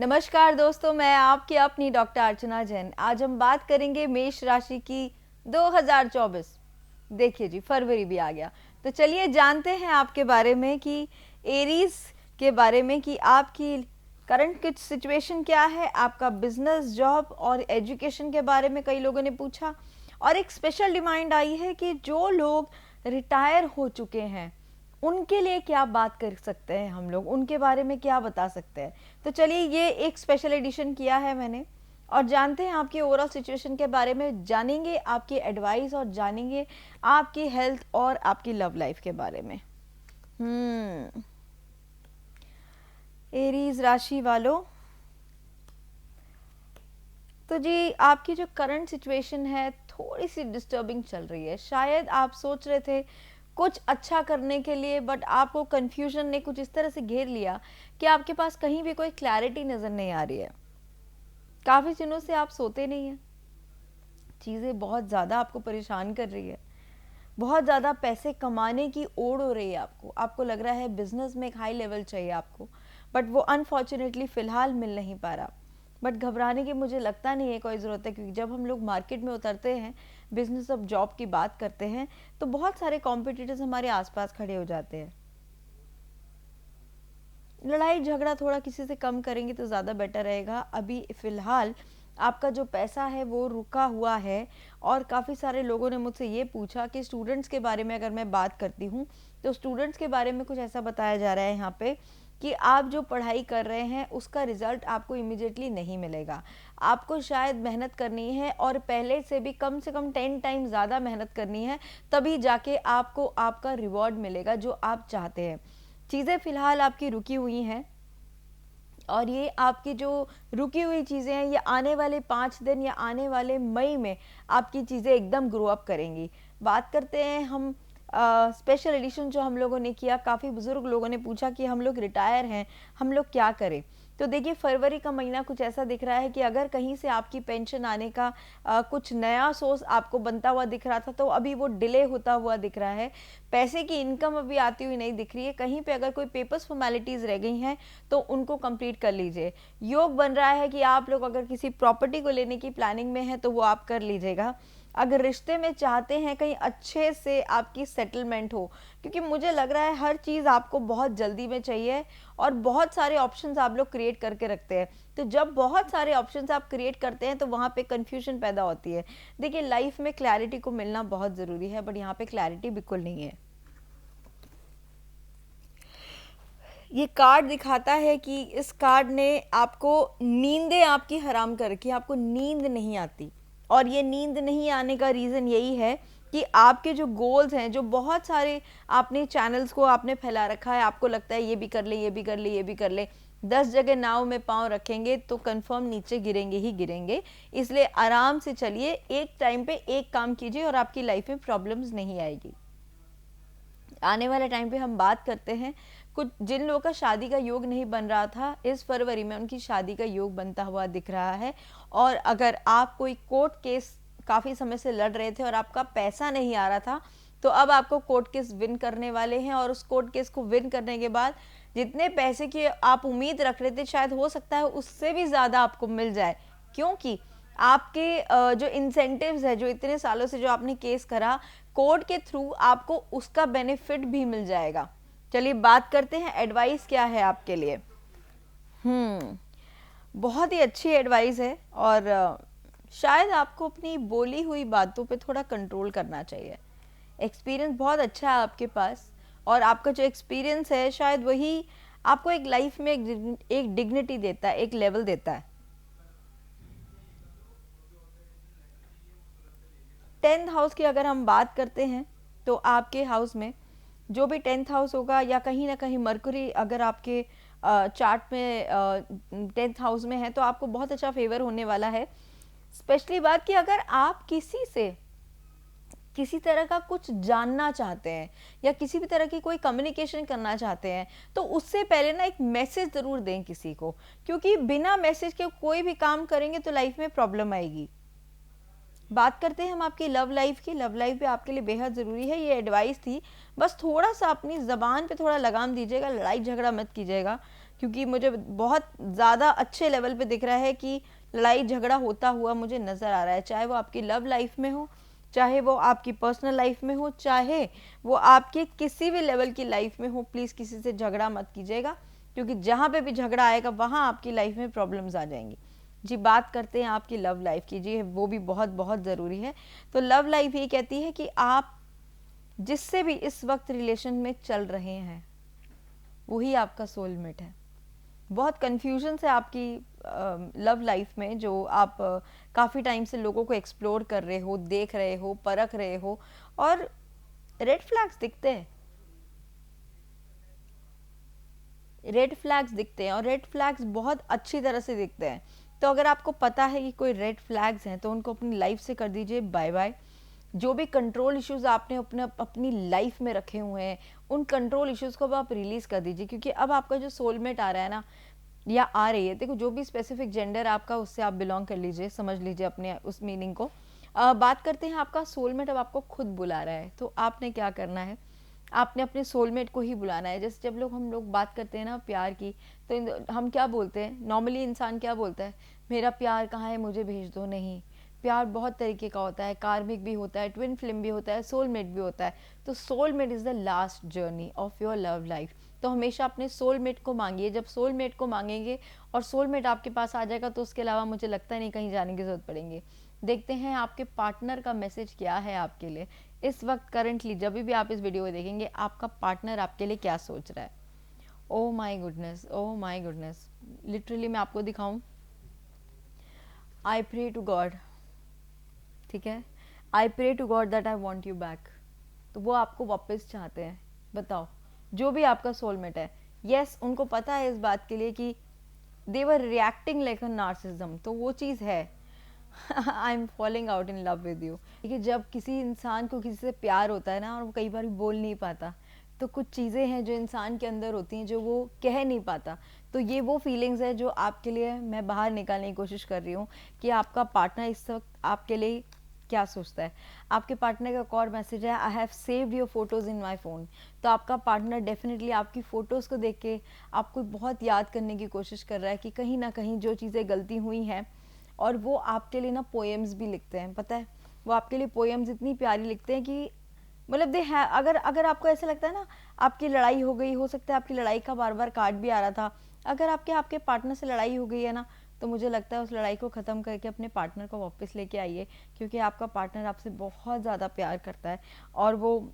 नमस्कार दोस्तों, मैं आपकी अपनी डॉक्टर अर्चना जैन। आज हम बात करेंगे मेष राशि की 2024। देखिए जी, फरवरी भी आ गया, तो चलिए जानते हैं आपके बारे में कि एरीज के बारे में कि आपकी करंट कुछ सिचुएशन क्या है, आपका बिजनेस, जॉब और एजुकेशन के बारे में कई लोगों ने पूछा। और एक स्पेशल डिमांड आई है कि जो लोग रिटायर हो चुके हैं उनके लिए क्या बात कर सकते हैं, हम लोग उनके बारे में क्या बता सकते हैं। तो चलिए, ये एक स्पेशल एडिशन किया है मैंने, और जानते हैं आपकी ओवरऑल सिचुएशन के बारे में, जानेंगे आपकी एडवाइस और जानेंगे आपकी हेल्थ और आपकी लव लाइफ के बारे में। एरीज राशि वालों, तो जी आपकी जो करंट सिचुएशन है थोड़ी सी डिस्टर्बिंग चल रही है। शायद आप सोच रहे थे कुछ अच्छा करने के लिए, बट आपको कंफ्यूजन ने कुछ इस तरह से घेर लिया कि आपके पास कहीं भी कोई क्लैरिटी नज़र नहीं आ रही है। काफ़ी दिनों से आप सोते नहीं हैं, चीज़ें बहुत ज़्यादा आपको परेशान कर रही है, बहुत ज़्यादा पैसे कमाने की ओड़ हो रही है आपको लग रहा है बिजनेस में एक हाई लेवल चाहिए आपको, बट वो अनफॉर्चुनेटली फ़िलहाल मिल नहीं पा रहा। बट घबराने की मुझे लगता नहीं है कोई ज़रूरत है, क्योंकि जब हम लोग मार्केट में उतरते हैं, बिजनेस और जॉब की बात करते हैं, तो बहुत सारे कॉम्पिटिटर्स हमारे आसपास खड़े हो जाते हैं। लड़ाई झगड़ा थोड़ा किसी से कम करेंगे तो ज़्यादा बेटर रहेगा। अभी फ़िलहाल आपका जो पैसा है वो रुका हुआ है। और काफ़ी सारे लोगों ने मुझसे ये पूछा कि स्टूडेंट्स के बारे में अगर मैं बात करती हूँ, तो स्टूडेंट्स के बारे में कुछ ऐसा बताया जा रहा है यहाँ पे कि आप जो पढ़ाई कर रहे हैं उसका रिजल्ट आपको इमीडिएटली नहीं मिलेगा। आपको शायद मेहनत करनी है, और पहले से भी कम से कम 10 टाइम ज़्यादा मेहनत करनी है, तभी जाके आपको आपका रिवॉर्ड मिलेगा जो आप चाहते हैं। चीज़ें फ़िलहाल आपकी रुकी हुई हैं, और ये आपकी जो रुकी हुई चीज़ें हैं, ये आने वाले 5 दिन या आने वाले मई में आपकी चीज़ें एकदम ग्रो अप करेंगी। बात करते हैं हम स्पेशल एडिशन जो हम लोगों ने किया। काफ़ी बुज़ुर्ग लोगों ने पूछा कि हम लोग रिटायर हैं, हम लोग क्या करें। तो देखिए, फरवरी का महीना कुछ ऐसा दिख रहा है कि अगर कहीं से आपकी पेंशन आने का कुछ नया सोर्स आपको बनता हुआ दिख रहा था, तो अभी वो डिले होता हुआ दिख रहा है। पैसे की इनकम अभी आती हुई नहीं दिख रही है। कहीं पे अगर कोई पेपर्स फॉर्मेलिटीज़ रह गई हैं तो उनको कंप्लीट कर लीजिए। योग बन रहा है कि आप लोग अगर किसी प्रॉपर्टी को लेने की प्लानिंग में है तो वो आप कर लीजिएगा। अगर रिश्ते में चाहते हैं कहीं अच्छे से आपकी सेटलमेंट हो, क्योंकि मुझे लग रहा है हर चीज़ आपको बहुत जल्दी में चाहिए, और बहुत सारे ऑप्शंस आप लोग क्रिएट करके रखते हैं। तो जब बहुत सारे ऑप्शंस आप क्रिएट करते हैं तो वहाँ पे कन्फ्यूजन पैदा होती है। देखिए, लाइफ में क्लैरिटी को मिलना बहुत ज़रूरी है, बट यहाँ पे क्लैरिटी बिल्कुल नहीं है। ये कार्ड दिखाता है कि इस कार्ड ने आपको नींदें आपकी हराम कर रखी है, आपको नींद नहीं आती। और ये नींद नहीं आने का रीज़न यही है कि आपके जो गोल्स हैं, जो बहुत सारे आपने चैनल्स को आपने फैला रखा है, आपको लगता है ये भी कर ले, ये भी कर ले, ये भी कर ले। 10 जगह नाव में पाँव रखेंगे तो कंफर्म नीचे गिरेंगे ही गिरेंगे। इसलिए आराम से चलिए, एक टाइम पे एक काम कीजिए और आपकी लाइफ में प्रॉब्लम्स नहीं आएगी। आने वाले टाइम पे हम बात करते हैं कुछ जिन लोगों का शादी का योग नहीं बन रहा था, इस फरवरी में उनकी शादी का योग बनता हुआ दिख रहा है। और अगर आप कोई कोर्ट केस काफ़ी समय से लड़ रहे थे और आपका पैसा नहीं आ रहा था, तो अब आपको कोर्ट केस विन करने वाले हैं। और उस कोर्ट केस को विन करने के बाद जितने पैसे की आप उम्मीद रख रहे थे, शायद हो सकता है उससे भी ज़्यादा आपको मिल जाए, क्योंकि आपके जो इंसेंटिव्स है, जो इतने सालों से जो आपने केस करा, कोर्ट के थ्रू आपको उसका बेनिफिट भी मिल जाएगा। चलिए बात करते हैं एडवाइस क्या है आपके लिए। बहुत ही अच्छी एडवाइस है, और शायद आपको अपनी बोली हुई बातों पे थोड़ा कंट्रोल करना चाहिए। एक्सपीरियंस बहुत अच्छा है आपके पास, और आपका जो एक्सपीरियंस है शायद वही आपको एक लाइफ में एक डिग्निटी देता है, एक लेवल देता है। 10th हाउस की अगर हम बात करते हैं, तो आपके हाउस में जो भी 10th हाउस होगा, या कहीं ना कहीं मरकुरी अगर आपके चार्ट में 10th हाउस में है, तो आपको बहुत अच्छा फेवर होने वाला है। स्पेशली बात कि अगर आप किसी से किसी तरह का कुछ जानना चाहते हैं, या किसी भी तरह की कोई कम्युनिकेशन करना चाहते हैं, तो उससे पहले ना एक मैसेज ज़रूर दें किसी को, क्योंकि बिना मैसेज के कोई भी काम करेंगे तो लाइफ में प्रॉब्लम आएगी। बात करते हैं हम आपकी लव लाइफ की। लव लाइफ भी आपके लिए बेहद ज़रूरी है। ये एडवाइस थी, बस थोड़ा सा अपनी ज़बान पे थोड़ा लगाम दीजिएगा, लड़ाई झगड़ा मत कीजिएगा। क्योंकि मुझे बहुत ज़्यादा अच्छे लेवल पे दिख रहा है कि लड़ाई झगड़ा होता हुआ मुझे नज़र आ रहा है, चाहे वो आपकी लव लाइफ में हो, चाहे वो आपकी पर्सनल लाइफ में हो, चाहे वो आपके किसी भी लेवल की लाइफ में हो। प्लीज़ किसी से झगड़ा मत कीजिएगा, क्योंकि जहाँ पे भी झगड़ा आएगा वहाँ आपकी लाइफ में प्रॉब्लम्स आ जाएंगी। जी, बात करते हैं आपकी लव लाइफ की। जी, वो भी बहुत बहुत ज़रूरी है। तो लव लाइफ ये कहती है कि आप जिससे भी इस वक्त रिलेशन में चल रहे हैं वही आपका सोलमेट है। बहुत कन्फ्यूजन है आपकी लव लाइफ में, जो आप काफ़ी टाइम से लोगों को एक्सप्लोर कर रहे हो, देख रहे हो, परख रहे हो, और रेड फ्लैग्स दिखते हैं, रेड फ्लैग्स दिखते हैं, और रेड फ्लैग्स बहुत अच्छी तरह से दिखते हैं। तो अगर आपको पता है कि कोई रेड फ्लैग्स हैं तो उनको अपनी लाइफ से कर दीजिए बाय बाय। जो भी कंट्रोल इश्यूज आपने अपनी लाइफ में रखे हुए हैं, उन कंट्रोल इश्यूज को अब आप रिलीज कर दीजिए, क्योंकि अब आपका जो सोलमेट आ रहा है ना, या आ रही है, देखो जो भी स्पेसिफिक जेंडर आपका उससे आप बिलोंग कर लीजिए, समझ लीजिए अपने उस मीनिंग को। बात करते हैं आपका सोलमेट अब आपको खुद बुला रहा है, तो आपने क्या करना है, आपने अपने सोलमेट को ही बुलाना है। जैसे जब हम लोग बात करते हैं ना प्यार की, तो हम क्या बोलते हैं, नॉर्मली इंसान क्या बोलता है, मेरा प्यार कहाँ है, मुझे भेज दो। नहीं, प्यार बहुत तरीके का होता है, कार्मिक भी होता है, ट्विन फ्लेम भी होता है, सोलमेट भी होता है। तो soulmate is the last journey of your love life. तो हमेशा अपने सोलमेट को मांगिए। जब सोलमेट को मांगेंगे और सोलमेट आपके पास आ जाएगा तो उसके अलावा मुझे लगता नहीं कहीं जाने की जरूरत पड़ेगी। देखते हैं आपके पार्टनर का मैसेज क्या है आपके लिए इस वक्त, करंटली जब भी आप इस वीडियो को देखेंगे, आपका पार्टनर आपके लिए क्या सोच रहा है। Oh my goodness, oh my goodness, literally मैं आपको दिखाऊं, आई प्रे टू गॉड, ठीक है, I pray to God that I want you back. तो वो आपको वापस चाहते हैं। बताओ, जो भी आपका सोलमेट है, यस उनको पता है इस बात के लिए कि दे वर रिएक्टिंग लाइक अ नार्सिज्म, तो वो चीज़ है I am falling out in love with you. देखिए, जब किसी इंसान को किसी से प्यार होता है ना, और वो कई बार बोल नहीं पाता, तो कुछ चीज़ें हैं जो इंसान के अंदर होती हैं जो वो कह नहीं पाता। तो ये वो फीलिंग्स है जो आपके लिए मैं बाहर निकालने की कोशिश कर रही हूँ कि आपका पार्टनर इस वक्त आपके लिए क्या सोचता है। आपके पार्टनर का एक और मैसेज है, I have saved your photos in my phone. तो आपका पार्टनर डेफिनेटली आपकी फ़ोटोज़ को देख के आपको बहुत याद करने की कोशिश कर रहा है कि कहीं ना कहीं जो चीज़ें गलती हुई हैं, और वो आपके लिए ना पोएम्स भी लिखते हैं, पता है, वो आपके लिए पोएम्स इतनी प्यारी लिखते हैं कि मतलब दे है, अगर अगर आपको ऐसा लगता है ना, आपकी लड़ाई हो गई, हो सकता है आपकी लड़ाई का बार बार कार्ड भी आ रहा था, अगर आपके आपके पार्टनर से लड़ाई हो गई है ना, तो मुझे लगता है उस लड़ाई को ख़त्म करके अपने पार्टनर को वापस लेके आइए, क्योंकि आपका पार्टनर आपसे बहुत ज़्यादा प्यार करता है। और वो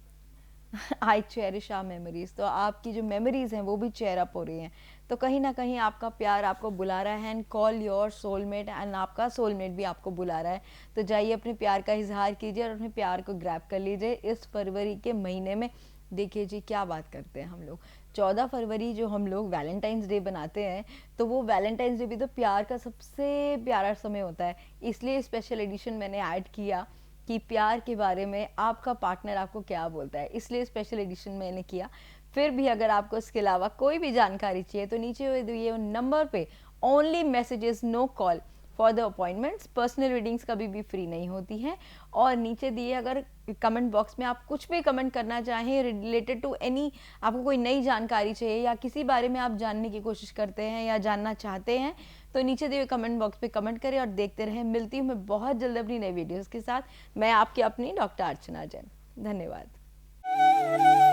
आई चेरिश आवर मेमोरीज, तो आपकी जो मेमोरीज हैं वो भी चेयर अप हो रही हैं। तो कहीं ना कहीं आपका प्यार आपको बुला रहा है, and call your soulmate, and आपका सोलमेट भी आपको बुला रहा है। तो जाइए अपने प्यार का इजहार कीजिए और अपने प्यार को ग्रैब कर लीजिए इस फरवरी के महीने में। देखिए जी, क्या बात करते हैं हम लोग, 14 फरवरी जो हम लोग वैलेंटाइंस डे बनाते हैं, तो वो वैलेंटाइंस डे भी तो प्यार का सबसे प्यारा समय होता है। इसलिए स्पेशल एडिशन मैंने ऐड किया कि प्यार के बारे में आपका पार्टनर आपको क्या बोलता है, इसलिए स्पेशल एडिशन मैंने किया। फिर भी अगर आपको इसके अलावा कोई भी जानकारी चाहिए तो नीचे हुए दिए नंबर पे only messages, no call for the appointments. Personal readings कभी भी फ्री नहीं होती हैं। और नीचे दिए अगर कमेंट बॉक्स में आप कुछ भी कमेंट करना चाहें रिलेटेड टू एनी, आपको कोई नई जानकारी चाहिए या किसी बारे में आप जानने की कोशिश करते हैं या जानना चाहते हैं, तो नीचे दिए कमेंट बॉक्स पे कमेंट करें और देखते रहें। मिलती हूँ मैं बहुत जल्द अपनी नई वीडियोस के साथ। मैं आपकी अपनी डॉक्टर अर्चना जैन। धन्यवाद।